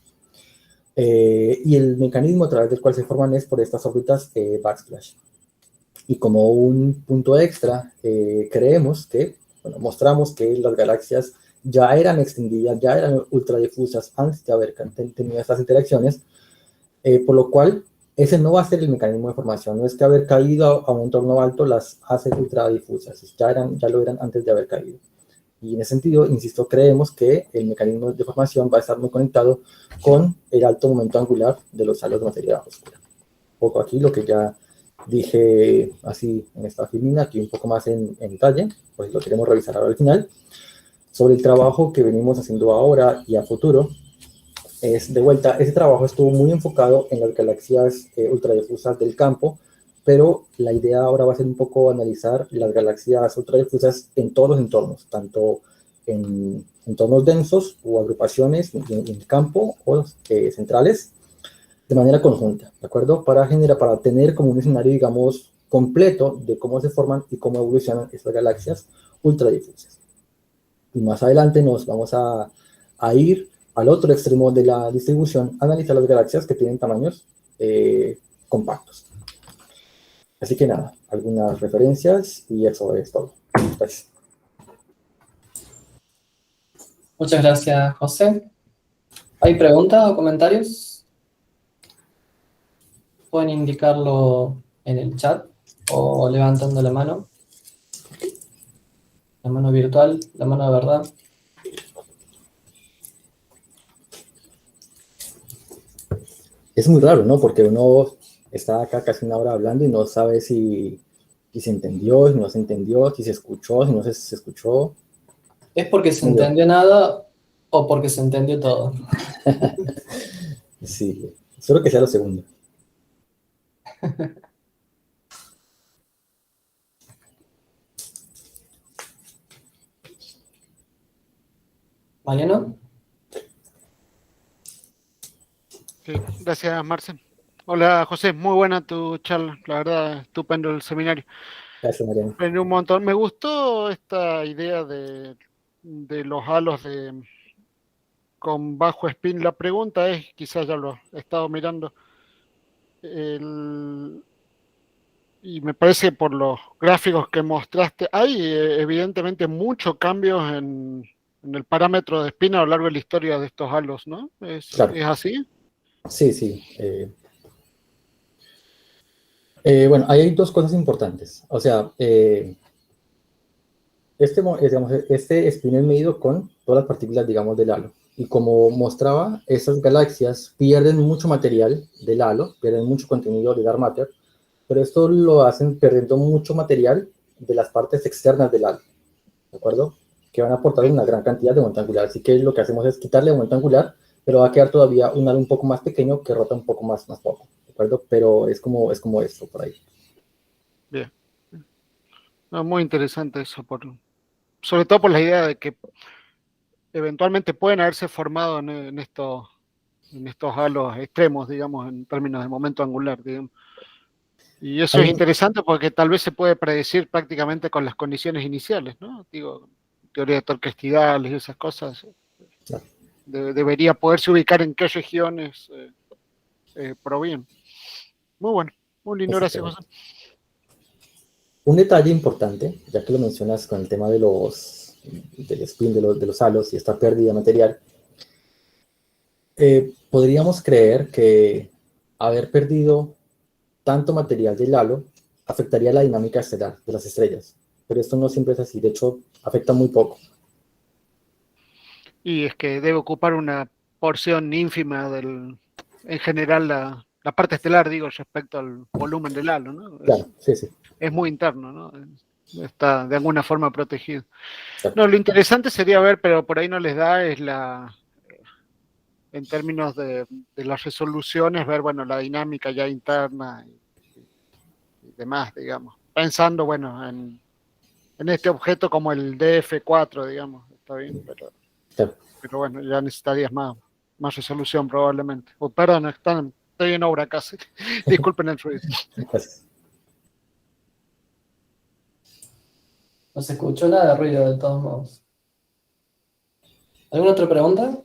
Speaker 2: Y el mecanismo a través del cual se forman es por estas órbitas backsplash. Y como un punto extra, creemos que, bueno, mostramos que las galaxias ya eran extinguidas, ya eran ultradifusas antes de haber tenido estas interacciones, por lo cual ese no va a ser el mecanismo de formación, no es que haber caído a un entorno alto las hace ultradifusas, ya lo eran antes de haber caído. Y en ese sentido, insisto, creemos que el mecanismo de formación va a estar muy conectado con el alto momento angular de los halos de materia baja oscura. Un poco aquí lo que ya dije así en esta filmina, aquí un poco más en detalle, pues lo queremos revisar ahora al final. Sobre el trabajo que venimos haciendo ahora y a futuro, es de vuelta, ese trabajo estuvo muy enfocado en las galaxias ultradifusas del campo, pero la idea ahora va a ser un poco analizar las galaxias ultradifusas en todos los entornos, tanto en entornos densos o agrupaciones en el campo o centrales, de manera conjunta, ¿de acuerdo? Para tener como un escenario, digamos, completo de cómo se forman y cómo evolucionan estas galaxias ultradifusas. Y más adelante nos vamos a ir al otro extremo de la distribución, analizar las galaxias que tienen tamaños compactos. Así que nada, algunas referencias y eso es todo. Gracias.
Speaker 1: Muchas gracias, José. ¿Hay preguntas o comentarios? Pueden indicarlo en el chat o levantando la mano virtual, la mano de verdad.
Speaker 2: Es muy raro, ¿no? Porque uno está acá casi una hora hablando y no sabe si se entendió, si no se entendió, si se escuchó, si no se escuchó.
Speaker 1: ¿Es porque se entendió nada o porque se entendió todo?
Speaker 2: Sí, espero que sea lo segundo.
Speaker 1: ¿Mariano?
Speaker 3: Sí, gracias, Marcel. Hola, José, muy buena tu charla, la verdad, estupendo el seminario.
Speaker 2: Gracias, Mariano.
Speaker 3: Aprendí un montón. Me gustó esta idea de los halos con bajo spin. La pregunta es, quizás ya lo he estado mirando, y me parece por los gráficos que mostraste, hay evidentemente muchos cambios en el parámetro de spin a lo largo de la historia de estos halos, ¿no?
Speaker 2: Claro.
Speaker 3: ¿Es así?
Speaker 2: Sí, sí. Bueno, ahí hay dos cosas importantes. O sea, digamos, este spin es medido con todas las partículas, digamos, del halo. Y como mostraba, esas galaxias pierden mucho material del halo, pierden mucho contenido de dark matter, pero esto lo hacen perdiendo mucho material de las partes externas del halo, ¿de acuerdo? Que van a aportar una gran cantidad de momento angular. Así que lo que hacemos es quitarle momento angular, pero va a quedar todavía un halo un poco más pequeño que rota un poco más poco, ¿de acuerdo? Pero es como esto por ahí.
Speaker 3: Bien. No, muy interesante eso, sobre todo por la idea de que eventualmente pueden haberse formado en estos halos extremos, digamos, en términos de momento angular, digamos. Y eso
Speaker 2: Hay
Speaker 3: es
Speaker 2: un-
Speaker 3: interesante porque tal vez se puede predecir prácticamente con las condiciones iniciales, ¿no? Digo, teoría de torquestidales y esas cosas. Debería poderse ubicar en qué regiones provienen. Muy bueno, muy lindo, gracias, José.
Speaker 2: Exactamente. Un detalle importante, ya que lo mencionas con el tema del spin de los halos y esta pérdida de material, podríamos creer que haber perdido tanto material del halo afectaría la dinámica estelar de las estrellas, pero esto no siempre es así, de hecho afecta muy poco.
Speaker 3: Y es que debe ocupar una porción ínfima en general, la parte estelar, digo, respecto al volumen del halo, ¿no?
Speaker 2: Claro, sí, sí,
Speaker 3: Es muy interno, ¿no? Está de alguna forma protegido. No,
Speaker 2: exacto.
Speaker 3: lo interesante sería ver, pero por ahí no les da, es en términos de las resoluciones, ver, bueno, la dinámica ya interna y demás, digamos. Pensando, bueno, en este objeto como el DF4, digamos, está bien,
Speaker 2: Claro.
Speaker 3: pero bueno, ya necesitarías más resolución probablemente. Oh, perdón, estoy en obra casi. Disculpen el ruido.
Speaker 2: Gracias.
Speaker 1: No se escuchó nada de ruido de todos modos. ¿Alguna otra pregunta?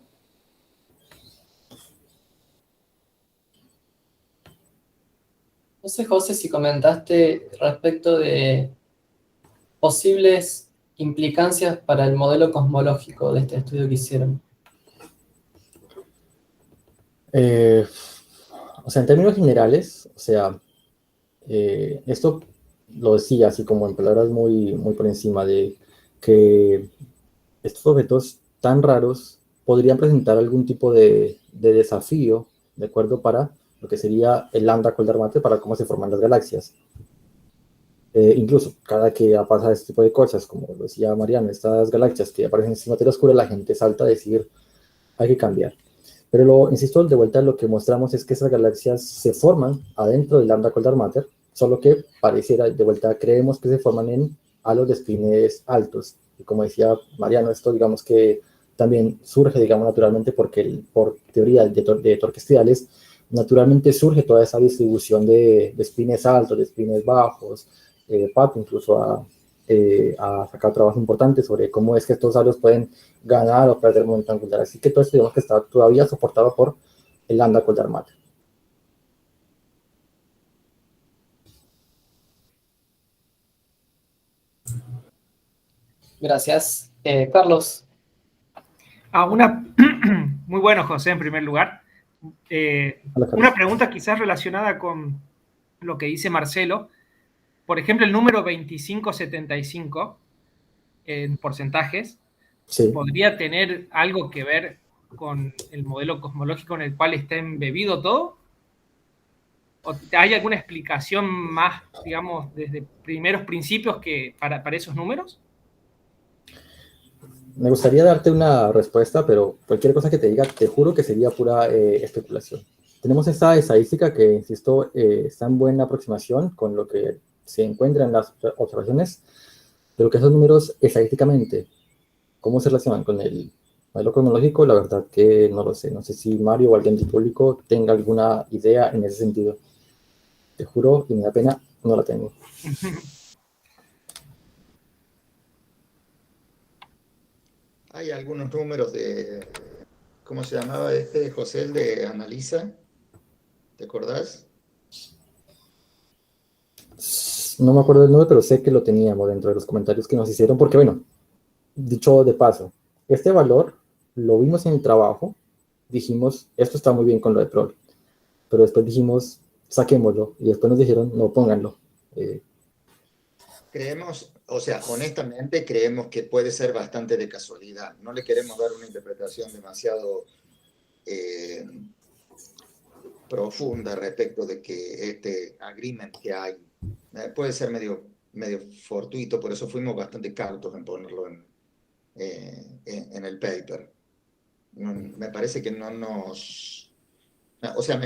Speaker 1: No sé, José, si comentaste respecto de posibles implicancias para el modelo cosmológico de este estudio que hicieron.
Speaker 2: Eh, o sea, en términos generales, o sea, esto lo decía así como en palabras muy por encima de que estos objetos tan raros podrían presentar algún tipo de desafío, ¿de acuerdo? Para lo que sería el lambda Coldar Matter, para cómo se forman las galaxias. Incluso cada que pasa este tipo de cosas, como lo decía Mariano, estas galaxias que aparecen sin materia oscura, la gente salta a decir, hay que cambiar. Pero insisto, de vuelta lo que mostramos es que esas galaxias se forman adentro del lambda Coldar Matter, solo que pareciera, de vuelta, creemos que se forman en halos de espines altos. Y como decía Mariano, esto digamos que también surge, digamos, naturalmente porque por teoría de torquestidales, naturalmente surge toda esa distribución de espines altos, de espines bajos. Pato incluso ha sacado trabajos importantes sobre cómo es que estos halos pueden ganar o perder momento angular. Así que todo esto digamos que está todavía soportado por el lambda Coldar Matter.
Speaker 1: Gracias. Carlos,
Speaker 4: Una, muy bueno, José, en primer lugar.
Speaker 2: Hola,
Speaker 4: Una
Speaker 2: Carlos.
Speaker 4: pregunta quizás relacionada con lo que dice Marcelo. Por ejemplo, el número 2575 en porcentajes
Speaker 2: Sí.
Speaker 4: podría tener algo que ver con el modelo cosmológico en el cual está embebido todo. ¿O hay alguna explicación más, digamos, desde primeros principios que para esos números?
Speaker 2: Me gustaría darte una respuesta, pero cualquier cosa que te diga, te juro que sería pura especulación. Tenemos esta estadística que, insisto, está en buena aproximación con lo que se encuentra en las observaciones, pero que esos números estadísticamente, ¿cómo se relacionan con el modelo cronológico? La verdad que no lo sé. No sé si Mario o alguien del público tenga alguna idea en ese sentido. Te juro, y me da pena, no la tengo.
Speaker 5: Hay algunos números ¿cómo se llamaba este, José, el de Analiza? ¿Te acordás?
Speaker 2: No me acuerdo del nombre, pero sé que lo teníamos dentro de los comentarios que nos hicieron, porque bueno, dicho de paso, este valor lo vimos en el trabajo, dijimos, esto está muy bien con lo de Prol, pero después dijimos, saquémoslo. Y después nos dijeron, no, pónganlo.
Speaker 5: Creemos, o sea, honestamente creemos que puede ser bastante de casualidad. No le queremos dar una interpretación demasiado profunda respecto de que este agreement que hay puede ser medio fortuito, por eso fuimos bastante cautos en ponerlo en el paper. Me parece que no nos... O sea,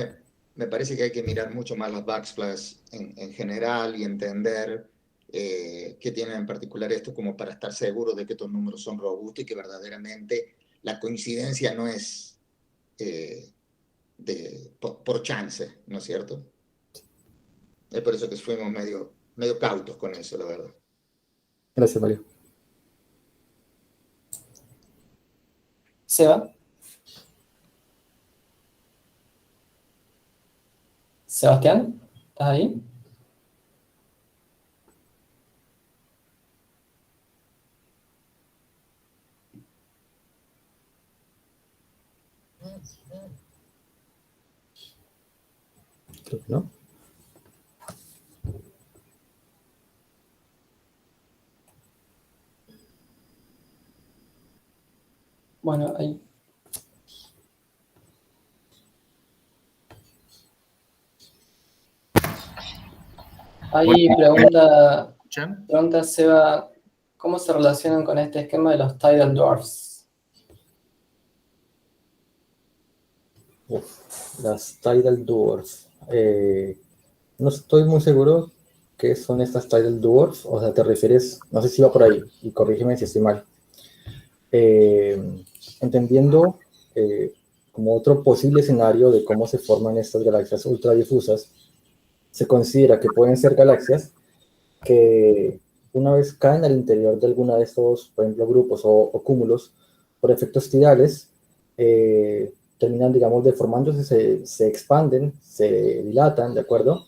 Speaker 5: me parece que hay que mirar mucho más las backsplash en general y entender qué tienen en particular esto como para estar seguro de que estos números son robustos y que verdaderamente la coincidencia no es por chance, ¿no es cierto? Es por eso que fuimos medio cautos con eso, la verdad.
Speaker 2: Gracias, Mario.
Speaker 1: Seba. Sebastián, ¿estás ahí?
Speaker 2: Creo que no.
Speaker 1: Bueno, ahí. Ahí pregunta Seba, ¿cómo se relacionan con este esquema de los tidal dwarfs?
Speaker 2: Las tidal dwarfs. No estoy muy seguro qué son estas tidal dwarfs. O sea, te refieres, no sé si va por ahí, y corrígeme si estoy mal. Entendiendo como otro posible escenario de cómo se forman estas galaxias ultradifusas, se considera que pueden ser galaxias que una vez caen al interior de alguna de estos, por ejemplo, grupos o cúmulos, por efectos tidales, terminan, digamos, deformándose, se expanden, se dilatan, ¿de acuerdo?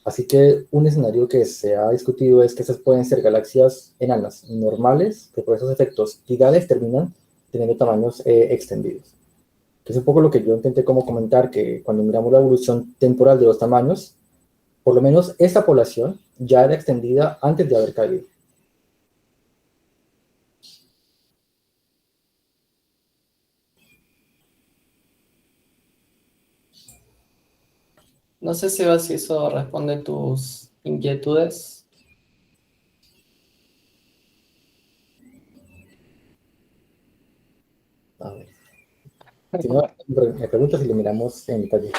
Speaker 2: Así que un escenario que se ha discutido es que estas pueden ser galaxias enanas normales, que por esos efectos tidales terminan teniendo tamaños extendidos. Que es un poco lo que yo intenté como comentar, que cuando miramos la evolución temporal de los tamaños, por lo menos esta población ya era extendida antes de haber caído.
Speaker 1: No sé, Seba, si eso responde a tus inquietudes.
Speaker 2: A ver. Si no, me preguntas si lo miramos en detalle.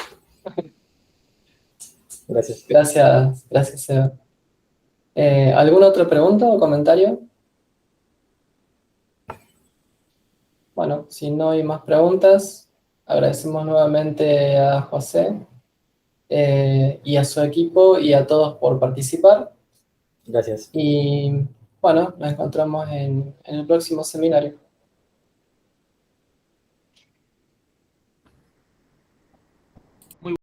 Speaker 2: Gracias.
Speaker 1: Gracias, Seba. ¿Alguna otra pregunta o comentario? Bueno, si no hay más preguntas, agradecemos nuevamente a José y a su equipo y a todos por participar.
Speaker 2: Gracias.
Speaker 1: Y bueno, nos encontramos en el próximo seminario.